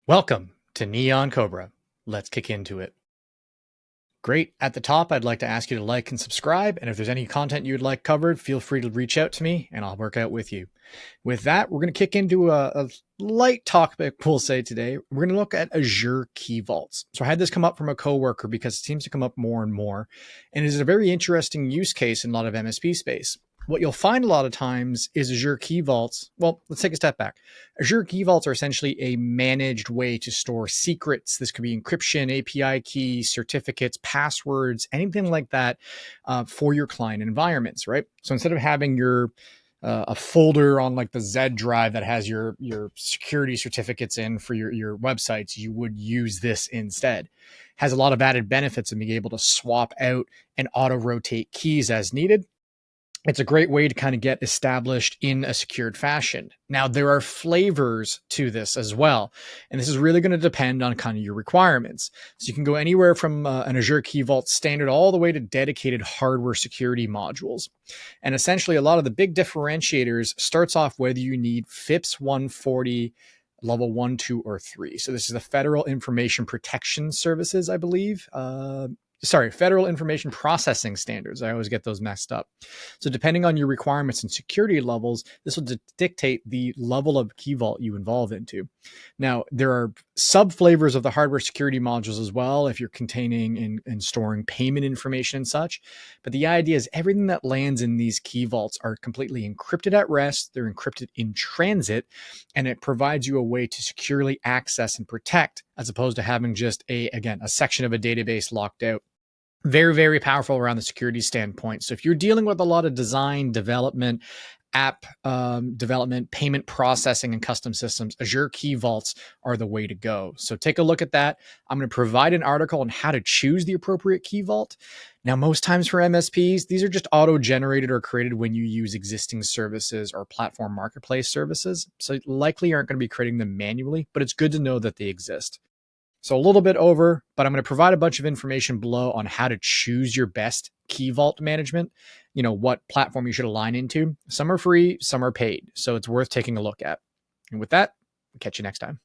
Welcome to Neon Cobra. Let's kick into it. Great. At the top, I'd like to ask you to like and subscribe. And if there's any content you'd like covered, feel free to reach out to me and I'll work out with you. With that, we're going to kick into a light topic, we'll say today. We're going to look at Azure Key Vaults. So I had this come up from a coworker because it seems to come up more and more. And it is a very interesting use case in a lot of MSP space. What you'll find a lot of times is Azure Key Vaults. Well, let's take a step back. Azure Key Vaults are essentially a managed way to store secrets. This could be encryption, API keys, certificates, passwords, anything like that for your client environments, right? So instead of having your a folder on like the Z drive that has your security certificates in for your websites, you would use this instead. Has a lot of added benefits of being able to swap out and auto rotate keys as needed. It's a great way to kind of get established in a secured fashion. Now, there are flavors to this as well, and this is really going to depend on kind of your requirements. So you can go anywhere from an Azure Key Vault standard all the way to dedicated hardware security modules. And essentially, a lot of the big differentiators starts off whether you need FIPS 140 level 1, 2, or 3. So this is the Federal Information Protection Services, I believe. Federal Information Processing Standards. I always get those messed up. So depending on your requirements and security levels, this will dictate the level of key vault you involve into. Now, there are sub flavors of the hardware security modules as well, if you're containing and storing payment information and such. But the idea is everything that lands in these key vaults are completely encrypted at rest. They're encrypted in transit, and it provides you a way to securely access and protect, as opposed to having just a section of a database locked out. Very, very powerful around the security standpoint. So if you're dealing with a lot of design, development, app development, payment processing, and custom systems, Azure Key Vaults are the way to go. So take a look at that. I'm going to provide an article on how to choose the appropriate key vault. Now, most times for MSPs, these are just auto-generated or created when you use existing services or platform marketplace services. So likely aren't going to be creating them manually, but it's good to know that they exist. So a little bit over, but I'm going to provide a bunch of information below on how to choose your best key vault management, what platform you should align into. Some are free, some are paid. So it's worth taking a look at. And with that, I'll catch you next time.